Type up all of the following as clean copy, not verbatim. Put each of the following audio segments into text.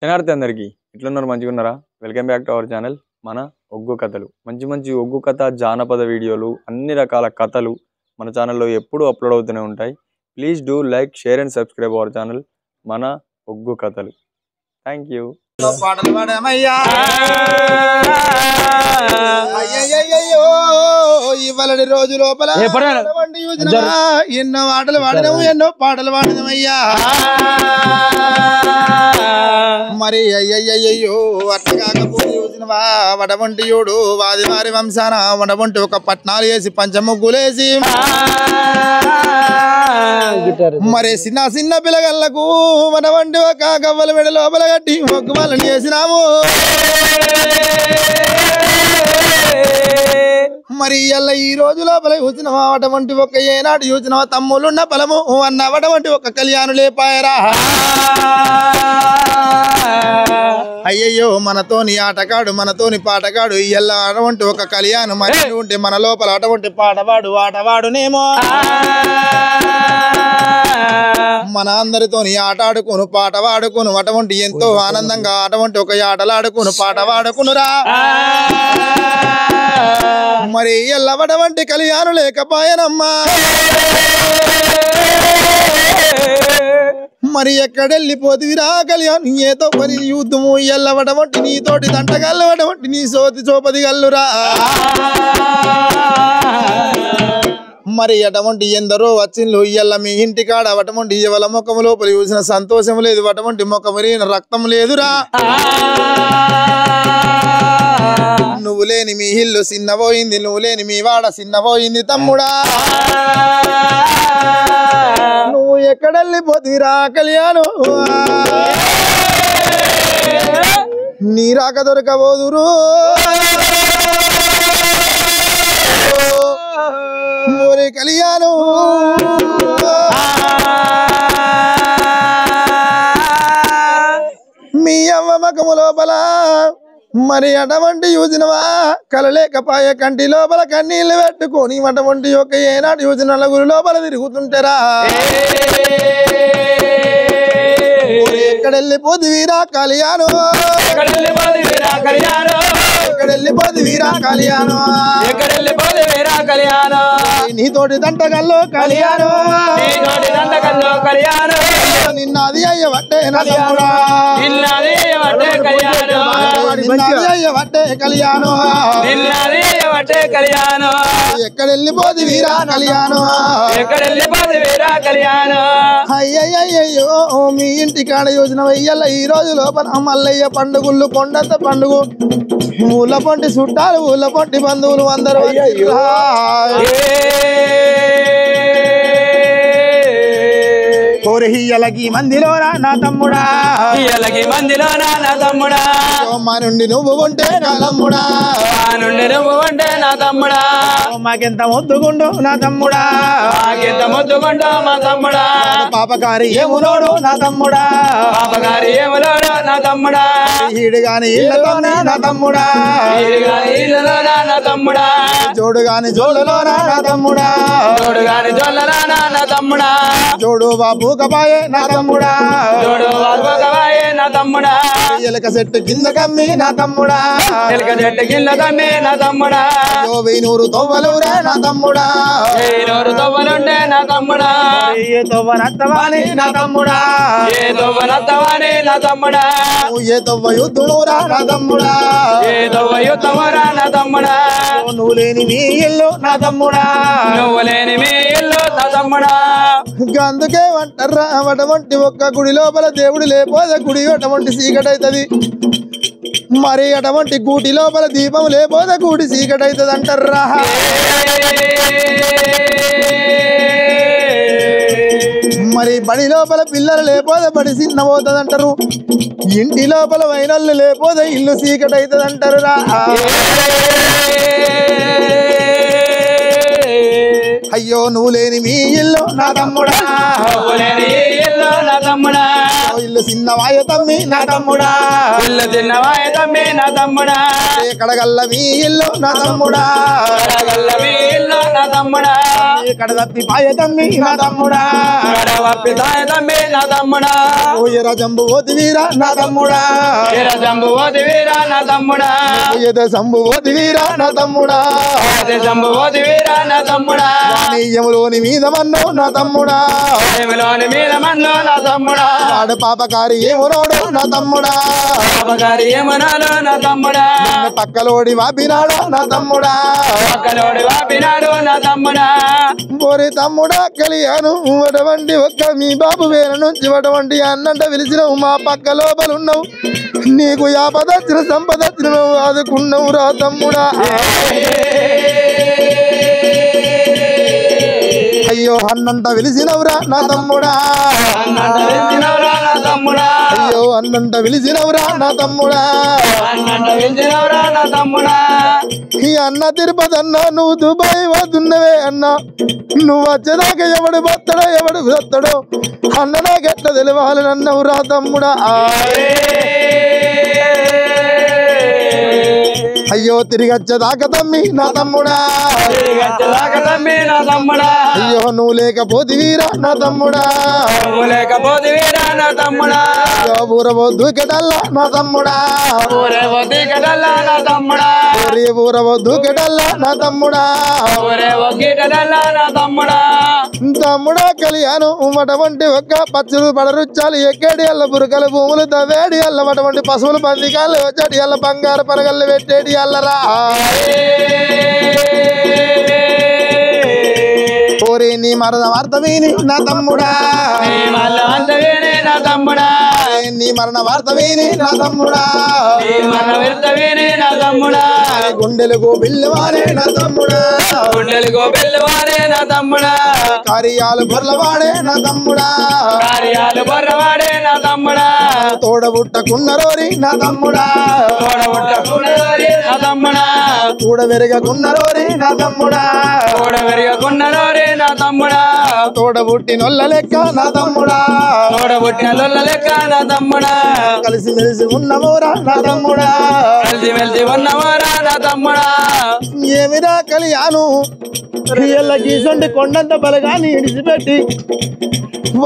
శనార్థి అందరికీ ఎట్లున్నారు మంచిగా ఉన్నారా? Welcome back to our channel మన ఒగ్గు కథలు. మంచి మంచి ఒగ్గు కథ జానపద వీడియోలు అన్ని రకాల కథలు మన ఛానల్లో ఎప్పుడూ అప్లోడ్ అవుతూనే ఉంటాయి. Please do like, share and subscribe our channel మన ఒగ్గు కథలు. Thank you. ఇవాళ రోజు లోపల ఎన్నో ఆటలు వాడినాము, ఎన్నో పాటలు వాడినామయ్యా. మరి అయ్యయ్యో అట్లా కాకపోతే చూసినవా వడవంటి యోడు వాది వారి వంశాన వడవంటి ఒక పట్నాలు వేసి పంచముగ్గులేసి మరి చిన్న చిన్న పిల్లగళ్ళకు వడవంటి ఒక గవ్వల మెడ లోపల కట్టి ఒగ్గు వాళ్ళని వేసినాము. మరి ఇయ్యాల ఈ రోజు లోపల చూసినవా అటువంటి ఒక ఏనాడు చూసినవా తమ్ముళ్ళున్న బలము అన్న అటువంటి ఒక కళ్యాణు లేపాయరా. అయ్యయ్యో మనతోని ఆటగాడు మనతోని పాటగాడు ఇయ్యాల అటువంటి ఒక కళ్యాణం మరి ఉంటే మన లోపల అటువంటి పాటవాడు ఆటవాడునేమో. మన అందరితోని ఆట ఆడుకును పాట వాడుకును అటువంటి ఎంతో ఆనందంగా అటువంటి ఒక ఆటలాడుకును పాట వాడుకునురా. మరి ఎల్లవడవంటి కళ్యాణం లేకపోయానమ్మా. మరి ఎక్కడెళ్ళిపోతువిరా కళ్యాణం ఏతో పని యుద్ధము ఎల్లవడవంటి నీతోటి దంటగల్లవడవంటి నీ సోతి చోపది గల్లురా. మరి అటువంటి ఎందరో వచ్చిండ్లు ఇయ్యల్ల మీ ఇంటికాడ అటువంటి ఎవల ముఖము లోపలి చూసిన సంతోషం లేదు, అటువంటి ముఖము రక్తం లేదురా. నువ్వు లేని మీ ఇల్లు చిన్నపోయింది, నువ్వు లేని మీ వాడ చిన్నపోయింది తమ్ముడా. నువ్వు ఎక్కడెళ్ళిపోతురా కళ్యాణం నీ రాక దొరకబోదురు. కళ్యాణం మీ అవ్వ మకము లోపల మరి అటువంటి యూజినవా కలలేకపాయ కంటి లోపల కన్నీళ్లు పెట్టుకొని అటువంటి ఒక ఏనాడు యూజిన నలుగురు లోపల తిరుగుతుంటారా. ఎక్కడెళ్ళిపోదు వీరా కళ్యాణం ఎక్కడెళ్ళిపోదు వీరా కళ్యాణం నీతోటి దంటగల్లో కళ్యాణం నిన్నది అయ్యవట్టే కళ్యాణం ఎక్కడెళ్ళిపోదు వీరా కళ్యాణం అయ్యయ్యో మీ ఇంటి కాడ యోజన వెయ్యాల ఈ రోజు లోపల మల్లయ్య పండుగలు కొండంత పండుగ ఊళ్ళ పొంటి చుట్టాలు ఊళ్ళ పొంటి బంధువులు అందరూ కోరిహియలకి మందిలోనా నా తమ్ముడా మా నుండి నువ్వు ఉంటే నా తమ్ముడా మాకెంత మొద్దుగుండు నా తమ్ముడా పాపకారి ఏములోడు నా తమ్ముడా ఈడు గాని ఇళ్ళలోనే నా తమ్ముడా జోడు గాని జోళ్ళలోనా నా తమ్ముడా జోడు బాబు కబాయే నా తమ్ముడా ఎలక చెట్టు కింద కమ్మి నా తమ్ముడా వెయ్యూరు తొవ్వలురా నా తమ్ముడా తొవ్వనత్తవాని నా తమ్ముడా ఏ తొవ్వ యుద్ధురా నా తమ్ముడా నువ్వు లేని మీ ఇల్లు నా తమ్ముడా అందుకే అంటారా అటువంటి ఒక్క గుడి లోపల దేవుడు లేపోతే గుడి అటువంటి చీకటి అవుతుంది, మరి అటువంటి గూటి లోపల దీపం లేపోతే గూటి చీకటి అవుతుంది అంటారా. మరి బడి లోపల పిల్లలు లేపోతే బడి చిన్న పోతుంది అంటారు, ఇంటి లోపల వైనళ్ళు లేపోతే ఇల్లు చీకటి అవుతుంది అంటారు రా. అయ్యో నువ్వు లేని మీ ఇల్లు నా తమ్ముడా ఇల్లు చిన్నవాయ తమ్మి నా తమ్ముడా ఇల్లు చిన్నవాయ తమ్మి నా తమ్ముడా కడగల్ల మీ ఇల్లు నా తమ్ముడా కడగల్ల మీ ఇల్లు నా తమ్ముడా కడదప్పి పాయ తమ్మి నా తమ్ముడా కడవప్పి తాయ తమ్మి నా తమ్ముడా ఎర జంబు ఓతి వీరా నా తమ్ముడా ఎర జంబు ఓది వీరా నా తమ్ముడా ఎద సంబు ఓతి వీరా నా తమ్ముడా జంబు ఓది వీరా నా తమ్ముడా నీయములోని మీద మన్నో నా తమ్ముడా లోని మీద మనలో నా తమ్ముడా ఆడ పాపకారి ఏమునోడు నా తమ్ముడా పాపగారి ఏమనాలో నా తమ్ముడా పక్కలోడి వాపినాడా నా తమ్ముడా పక్కలోడి వాపినాడు నా తమ్ముడా ఓరి తమ్ముడా కలియాను అటువంటి ఒక్క మీ బాబు వేల నుంచి అటువంటి అన్నంట పిలిచినవు మా పక్క లోపలున్నావు నీకు యాపదచ్చిన సంపదచ్చిన ఆదుకున్నావు రా తమ్ముడా అయ్యో అన్నంట పిలిచినవురా నా తమ్ముడా పిలిచినవరా నా తమ్ముడా అయ్యో అన్నంట పిలిచినవురా నా తమ్ముడా పిలిచినవరా నా తమ్ముడా ఈ అన్న తిరుపతి అన్న నువ్వు దుబాయ్ వద్దున్నవే అన్న నువ్వు వచ్చేదాకా ఎవడు బత్తడో ఎవడు బత్తడో అన్న నాకెట్లా తెలియాలని అన్నవు రా తమ్ముడా అయ్యో తిరిగి వచ్చేదాకా తమ్మి నా తమ్ముడా తమ్మి నా తమ్ముడా అయ్యో నువ్వు లేకపోతివీరా నా తమ్ముడా లేకపోతే వీరా నా తమ్ముడా ఊరబో దూకెటల్లా నా తమ్ముడా ఊరేవో దిగడల్లా నా తమ్ముడా ఊరబో దూకెటల్లా నా తమ్ముడా ఊరేవో గిటడల్లా నా తమ్ముడా తమ్ముడా కలియాను అటువంటి ఒక్క పచ్చులు పడరుచ్చాలు ఎక్కడి అల్ల బురకలు భూములు దవేడి అల్ల అటువంటి పశువులు పందికాళ్ళు వచ్చాడు అల్ల బంగారు పరగళ్ళు పెట్టేటి అల్లరా ఓరి నీ మరద వార్త విని నా తమ్ముడా నా తమ్ముడా నీ మరణ వార్త విని నా తమ్ముడా మన విర్తవేనే నా తమ్ముడా గుండెలకు బిల్లవారే నా తమ్ముడా గుండెలు గోబెల్లు వాడే నా తమ్ముడా కార్యాలు బొర్లవాడే నా తమ్ముడా కార్యాలు బొర్రవాడే నా తమ్ముడా తోడబుట్టకున్నరోరి నా తమ్ముడా తోడబుట్టకున్నరోరి నా తమ్ముడా కూడవెరగకున్నరోరి నా తమ్ముడా తోడవెరగకున్నరోరి నా తమ్ముడా తోడబుట్టినొల్ల లెక్క నా తమ్ముడా తోడబుట్టిన లొల్ల లెక్క నా తమ్ముడా కలిసి మెలిసి ఉన్నమోరా నా తమ్ముడా కలిసి మెలిసి ఉన్నవారా నా తమ్ముడా ఏమిరా కలియాను గీసండి కొండంత బలగాని ఇడిచిపెట్టి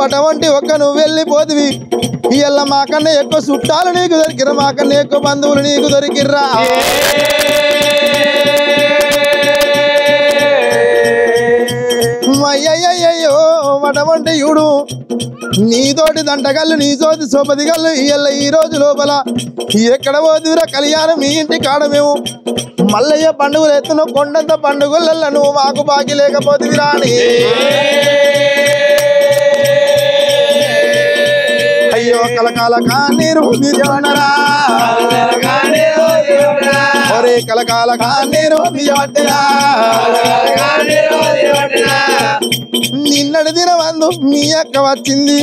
అటువంటి ఒక్క నువ్వు వెళ్ళిపోతివి ఇయ్యల్ల మాకన్నా ఎక్కువ చుట్టాలు నీకు దొరికిరా మాకన్నా ఎక్కువ బంధువులు నీకు దొరికిర్రా అయ్యయ్యో అటువంటి యుడు నీతోటి దంటగల్లు నీతోటి సోపదిగల్లు ఇయ్యల్ల ఈ రోజు లోపల ఎక్కడ పోతురా కళ్యాణం మీ ఇంటి కాడ మేము మల్లయ్య పండుగలు ఎత్తున కొండంత పండుగల నువ్వు మాకు బాకి లేకపోతివిరా అని అయ్యో కలకాల కానీరు నిజమనరా ఒరే కలకాల కానీరు నిజమట్టరా నిన్నటి దినమందు మీ అక్క వచ్చింది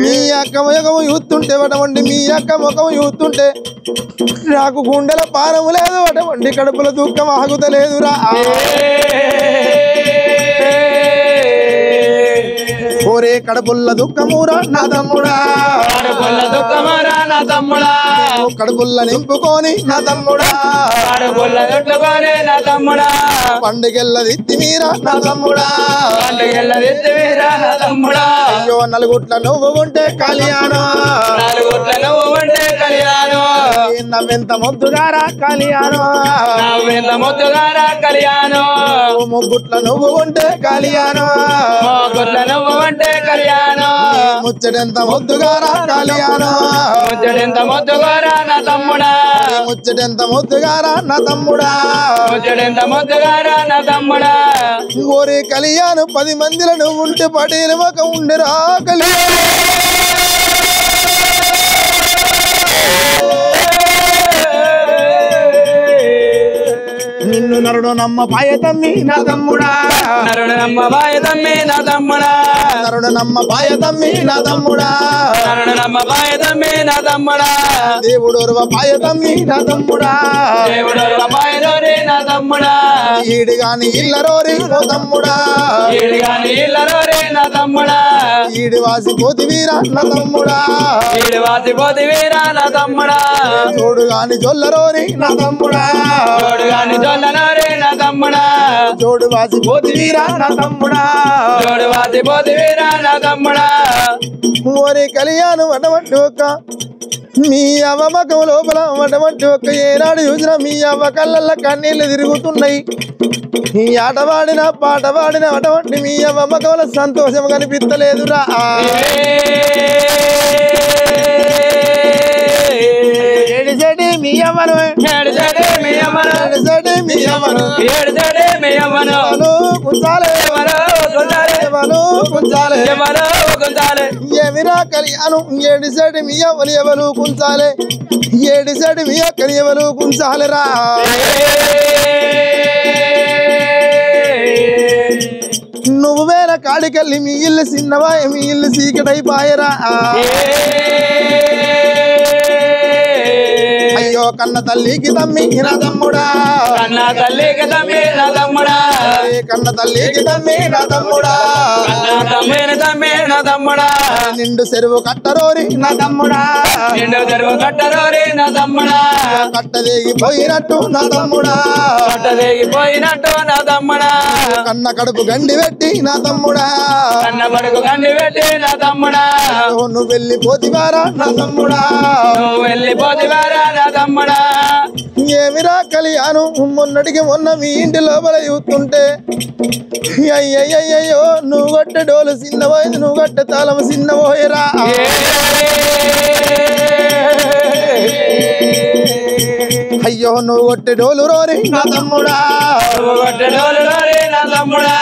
మీ అక్క ముఖము చూస్తుంటే అటువంటి మీ అక్క ముఖము చూస్తుంటే నాకు గుండెల పానము లేదు అటువంటి కడుపుల దుఃఖం ఆగుతలేదురా ఓరే కడుపుల్ల దుఃఖమురా నా తమ్ముడా కడుపుల్ల దుఃఖమురా నా తమ్ముడా కడుపుల్ల నింపుకొని నా తమ్ముడా కడుపుల్ల దుఃఖమునే నా తమ్ముడా పండుగెల్లది మీరా నా తమ్ముడా పండుగెల్లదిరా నా తమ్ముడా అయ్యో నలుగుట్ల నువ్వు ఉంటే కళ్యాణం నాలుగుట్ల నువ్వు ఉంటే కళ్యాణం నవ్వెంత ముద్దుగారా కళ్యాణం నవ్వెంత ముద్దుగారా కళ్యాణం ముగ్గుట్ల నువ్వు ఉంటే కళ్యాణం మోగుట్ల నువ్వు ఉంటే కళ్యాణం ముచ్చటెంత ముద్దుగారా కళ్యాణం ముచ్చటెంత ముద్దుగారా నా తమ్ముడా ముచ్చటెంత ముద్దుగారా నా తమ్ముడా ముచ్చటెంత ముద్దుగారా నా తమ్ముడా ఓరే కళ్యాణం 10 మందిలో నువ్వు ఉంటే పడేలు ఒక ఉండరా కళ్యాణం నిన్ను నరుడు నమ్మ పాయ తమ్మి నా తమ్ముడా నరుడు నమ్మ బాయ తమ్మి నా తమ్ముడా నరుడు నమ్మ పాయ తమ్మి నా తమ్ముడా నరుడు నమ్మ బాయ తమ్మి నా తమ్ముడా దేవుడు పాయ తమ్మి నా తమ్ముడా దేవుడు బాయలోరి నా తమ్ముడా ఈడు గాని ఇల్లరోరి ఓ తమ్ముడా ఈడు గాని ఇల్లరోరి నా తమ్ముడా ఈడి వాసిపోతి వీరా నా తమ్ముడా ఈడు వాసిపోతి వీరా నా తమ్ముడా చూడు గాని జొల్లరోరి నా తమ్ముడా తోడు గాని జొల్లనోరే నా తమ్ముడా చూడు వాసిపోతి వీరా నా తమ్ముడా తోడు వాసిపోతి వీరా నా తమ్ముడా ఓరి కళ్యాణం అటువంటి ఒక్క మీ అవ్వ మకం లోపల అటువంటి ఒక్క ఏనాడు చూసినా మీ అవ్వ కళ్ళల్లో కన్నీళ్లు తిరుగుతున్నాయి ఈ ఆట పాడిన పాట పాడిన అటువంటి మీ అవ్వ మకంలో సంతోషం కనిపిస్తలేదురా ఏడిసెడి మీ అమ్మను ఏడుసడే మీ అమ్మను ఏడిసెడి మీ అమ్మను ఏడుసడే మీ అమ్మను కుంచాలే ఎవరో కొంచాలే ఎవరు కుంచాలే ఎవరో కొంచాలే ఏమిరా కళ్యాణం ఏడిసెడి మీ అవ్వని ఎవరు కుంచాలే ఏడిసెడి మీ అక్కని ఎవరు కుంచాలేరా నువ్వు వేరే కాడికెళ్ళి మీ ఇల్లు చిన్నవా మీ ఇల్లు చీకటైపాయరా అయ్యో కన్న తల్లికి తమ్మి నా తమ్ముడా కన్నా తల్లికి తమ్మి నా తమ్ముడా కన్న తల్లికి తమ్మి నా తమ్ముడా కన్నా తమ్మిని తమ్మి నా తమ్ముడా నిండు చెరువు కట్టరోరి నా తమ్ముడా నిండు తెరువు కట్టరోరి నా తమ్ముడా కట్టదేగిపోయినట్టు నా తమ్ముడా కట్టదేగిపోయినట్టు నా తమ్ముడా కన్న కడుపు గండి పెట్టి నా తమ్ముడా కన్న పడుకు కండి పెట్టి నా తమ్ముడా నువ్వు వెళ్ళిపోతివారా నా తమ్ముడా నువ్వు వెళ్ళిపోతివారా నా తమ్ముడా ఏమిరా కళ్యాణం మొన్నటికి మొన్న మీ ఇంటి లోపల చూస్తుంటే అయ్యయ్యో నువ్వు కొట్టే డోలు చిన్నపోయింది నువ్వు కొట్టే తాళం చిన్నపోయరా అయ్యో నువ్వు కొట్టే డోలు రోరి నా తమ్ముడా నువ్వు కొట్టే డోలు రోరి నా తమ్ముడా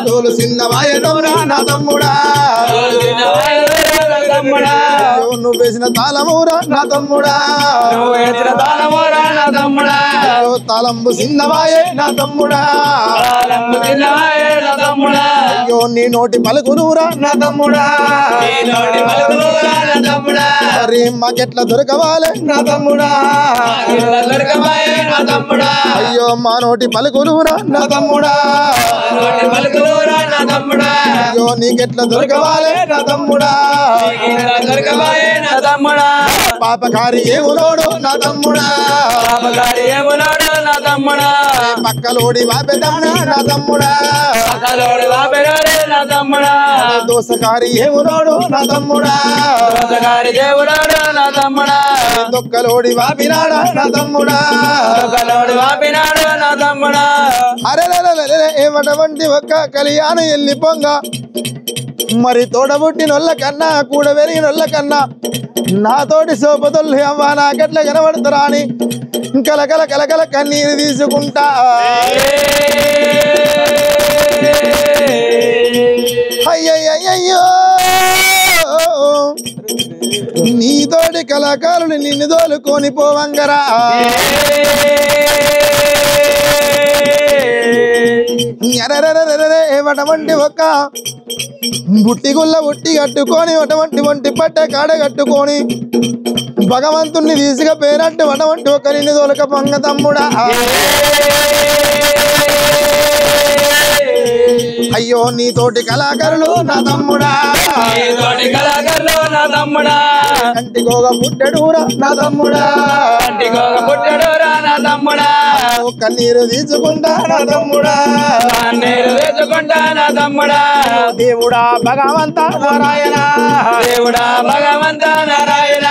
డోలు చిన్నవాయ డోరా నా తమ్ముడా డోలు చిన్నవాయ నా తమ్ముడా నువ్వు వేసిన తాళమూరా నా తమ్ముడా నువ్వు వేసిన తాళమూరా నా తమ్ముడా తాళంబు చిన్నవాయే నా తమ్ముడా తాళంబు చిన్నవాయే నా తమ్ముడా అయ్యో నీ నోటి పలుకునురా నా తమ్ముడా నీ నోటి పలుకునురా నా తమ్ముడా మరి మాకెట్లా దొరకవాలే నా తమ్ముడా దొరకవాయే నా తమ్ముడా అయ్యో మా నోటి పలుకునురా నా తమ్ముడా నోటి పలుకునురా నా తమ్ముడా అయ్యో నీకెట్లా దొరకవాలే నా తమ్ముడా దొరకవాయే నా తమ్ముడా పాపకారి ఏములోడు నా తమ్ముడా పాపకారి ఏములోడు నా తమ్ముడా పక్కలోడి వాపెదమ్ముడా నా తమ్ముడా పక్కలోడి వాపెదోడే నా తమ్ముడా దోసకారి ఏములోడు నా తమ్ముడా దోసకారి దేవుడాడు నా తమ్ముడా దొక్కలోడి వాపినాడా నా తమ్ముడా దొక్కలోడి వాపినాడు నా తమ్ముడా అరే ఏమటువంటి ఒక్క కళ్యాణం వెళ్ళిపోంగా మరి తోడబుట్టినొల్ల కన్నా కూడా పెరిగినొల్ల కన్నా నాతోటి సోపతొల్లు అవ్వ నాకెట్లా కనబడతారా అని కలకల కలకల కన్నీరు తీసుకుంటా అయ్యయ్యో నీతోటి కళాకారులు నిన్ను తోలుకొని పోవంగరా ఏమటువంటి ఒక్క బుట్టి గుల్ల బుట్టి కట్టుకొని అటువంటి వంటి పట్ట కాడ కట్టుకొని భగవంతుణ్ణి తీసుకపోయినట్టు అటువంటి ఒక నిన్ను తోలక పొంగ తమ్ముడా అయ్యో నీతోటి కళాకారులు నా తమ్ముడా నీతోటి కళాకారులు నా తమ్ముడా కంటికోగ పుట్టెడురా నా తమ్ముడా కంటికోగ పుట్టెడురా నా తమ్ముడా కన్నీరు తీసుకుంటా నా తమ్ముడా కన్నీరు తీసుకుంటా నా తమ్ముడా దేవుడా భగవంత నారాయణ దేవుడా భగవంత నారాయణ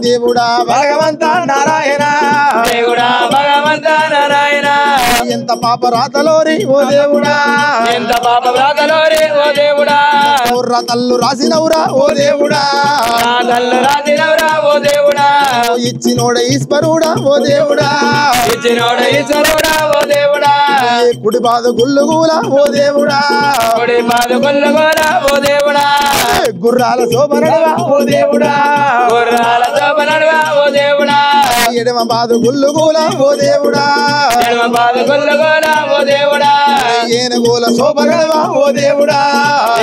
దేవుడా భగవంత నారాయణ దేవుడా భగవంత నారాయణ ఎంత పాప రాతలోరి ఓ దేవుడా ఎంత పాప రాతలోరి ఓ దేవుడా తల్లు రాసినవురా ఓ దేవుడా తల్లు రాసినవురా ఓ దేవుడా ఇచ్చినోడ ఈశ్వరుడా ఓ దేవుడా ఇచ్చినోడ ఈశ్వరుడా ఓ దేవుడా కుడి బాధ గుల్లుగూల ఓ దేవుడా కుడి బాధ గుల్లుగూల ఓ దేవుడా గుర్రాల శోభనడవా ఓ దేవుడా గుర్రాల శోభనడవా ఓ దేవుడా ఎడమ బాధ గుల్లుగూల ఓ దేవుడా ఎడమ బాధ గుల్లుగూల ఓ దేవుడా ఏనుగోల శోభనడవా ఓ దేవుడా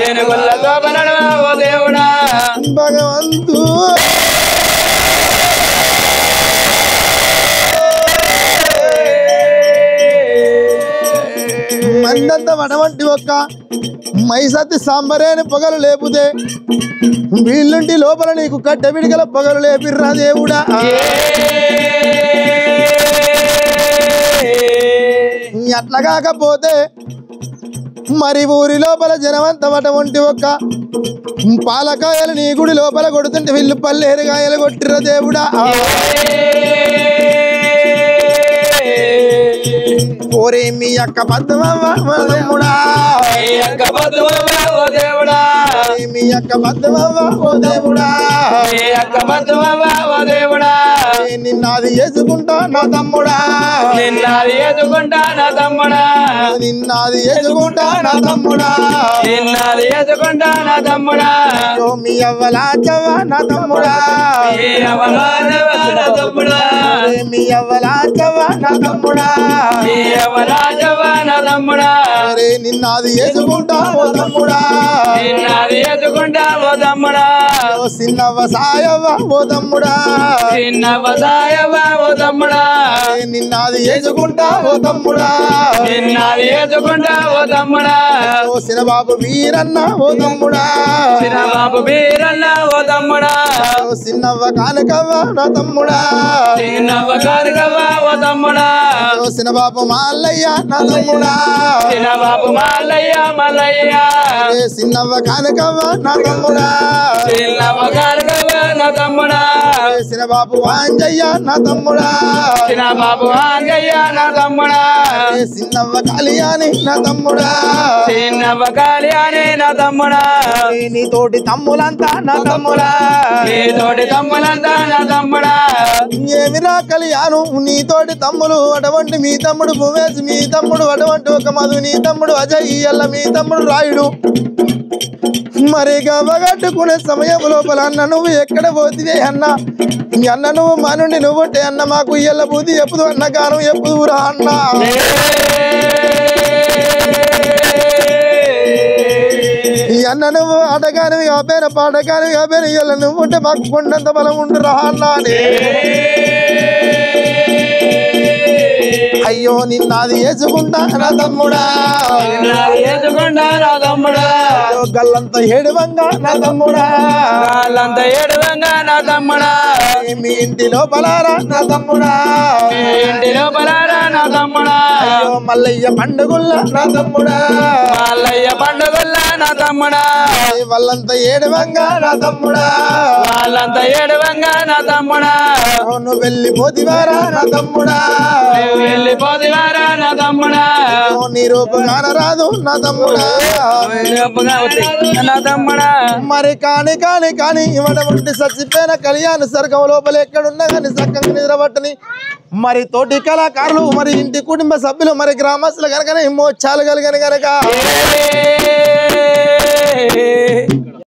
ఏనుగుల శోభనడవా ఓ దేవుడా భగవంతు మందంత వడవంటి ఒక్క మైసత్తి సాంబరేని పొగలు లేపుతే వీళ్ళుంటి లోపల నీకు కట్టె విడిగల పొగలు లేపిర్రా దేవుడా అట్లా కాకపోతే మరి ఊరి లోపల జనమంత అటువంటి ఒక్క పాలకాయలు నీ గుడి లోపల కొడుతుంటే వీళ్ళు పల్లేరుకాయలు కొట్టిర్రా దేవుడా ఓరే మీ అక్క బద్దమవ్వా తమ్ముడా మీ అక్క బద్దమవ్వా ఓ దేవుడా నిన్నది వేసుకుంటా నా తమ్ముడా నిన్నది వేసుకుంటా నా తమ్ముడా నిన్నది వేసుకుంటా నా తమ్ముడా నిన్నది వేసుకుంటా నా తమ్ముడా మీ అవ్వలాచవా నా తమ్ముడా మీ అవ్వలాచవా నా తమ్ముడా మీ అవ్వలాచవా నా తమ్ముడా మీ అవ్వలాచవా నా తమ్ముడా నిన్నది వేసుకుంటా ఓ తమ్ముడా నిన్నది వేసుకుంటా ఓ తమ్ముడా చిన్నవ్వ సాయవ్వ ఓ తమ్ముడా చిన్నవ్వ సాయవ్వ ఓ తమ్ముడా నిన్నది వేసుకుంటా ఓ తమ్ముడా నిన్నది వేసుకుంటా ఓ తమ్ముడా సినబాబు వీరన్న ఓ తమ్ముడా సినబాబు వీరన్న ఓ తమ్ముడా చిన్నవ్వ కానకవ్వ నా తమ్ముడా చిన్నవ్వ కానకవ్వ ఓ తమ్ముడా సినబాబు మాల్లయ్య నా తమ్ముడా సినబాబు మాల్లయ్య మల్లయ్య చిన్నవ్వ కానకవ్వ నా తమ్ముడా చిన్నవ్వ కానకవ్వ నా తమ్ముడా సినబాబు వాంజయ్య నా తమ్ముడా సినబాబు వాంజయ్య నా తమ్ముడా చిన్నవ్వ కాళియాని నా తమ్ముడా చిన్నవ్వ కాళియాని నా తమ్ముడా నీ తోటి తమ్ములంతా నా తమ్ముడా నీ తోటి తమ్ములంతా నా తమ్ముడా ఏమిరా కళ్యాణం నీ తోటి తమ్ములు అటువంటి మీ తమ్ముడు భూమేశ్ మీ తమ్ముడు అటువంటి ఒక మధు నీ తమ్ముడు అజయ్ అల్ల మీ తమ్ముడు రాయుడు మరి గవ్వగట్టుకునే సమయం లోపల అన్న నువ్వు ఎక్కడ పోతివే అన్న అన్న నువ్వు మా నుండి నువ్వుంటే అన్న మాకు ఇయ్యల బుద్ధి ఎప్పుడు అన్న గానం ఎప్పుడు రా అన్న ఈ అన్న నువ్వు ఆటగానివి కాపోయిన పాటగానివి కాపోయిన ఇయ్యల నువ్వుంటే మాకు కొండంత బలం ఉండు రా అన్న అయ్యో నిన్నది వేసుకుంటా నా తమ్ముడా వేసుకుంటా నా తమ్ముడా గల్లంత ఏడువంగా నా తమ్ముడా గల్లంత ఏడువంగా నా తమ్ముడా మీ ఇంటి లోపలారా నా తమ్ముడా మీ ఇంటి లోపలారా నా తమ్ముడా అయ్యో మల్లయ్య పండుగల్లా నా తమ్ముడా మల్లయ్య పండుగల్లా నా తమ్ముడా వాళ్ళంత ఏడువంగా నా తమ్ముడా వాళ్ళంత ఏడువంగా నా తమ్ముడా నువ్వు వెళ్ళిపోతివారా నా తమ్ముడా వెళ్ళిపోతివారా నా తమ్ముడా నీ రూపగాన రాదు నా తమ్ముడా నా తమ్ముడా మరి కాని ఇవ్వడం చచ్చిపోయిన కళ్యాణ సర్గం లోపల ఎక్కడున్నా కానీ చక్కగా నిద్రపట్టని మరి తోటి కళాకారులు మరి ఇంటి కుటుంబ సభ్యులు మరి గ్రామస్తులు కనుక మోచాలు కలిగని కనుక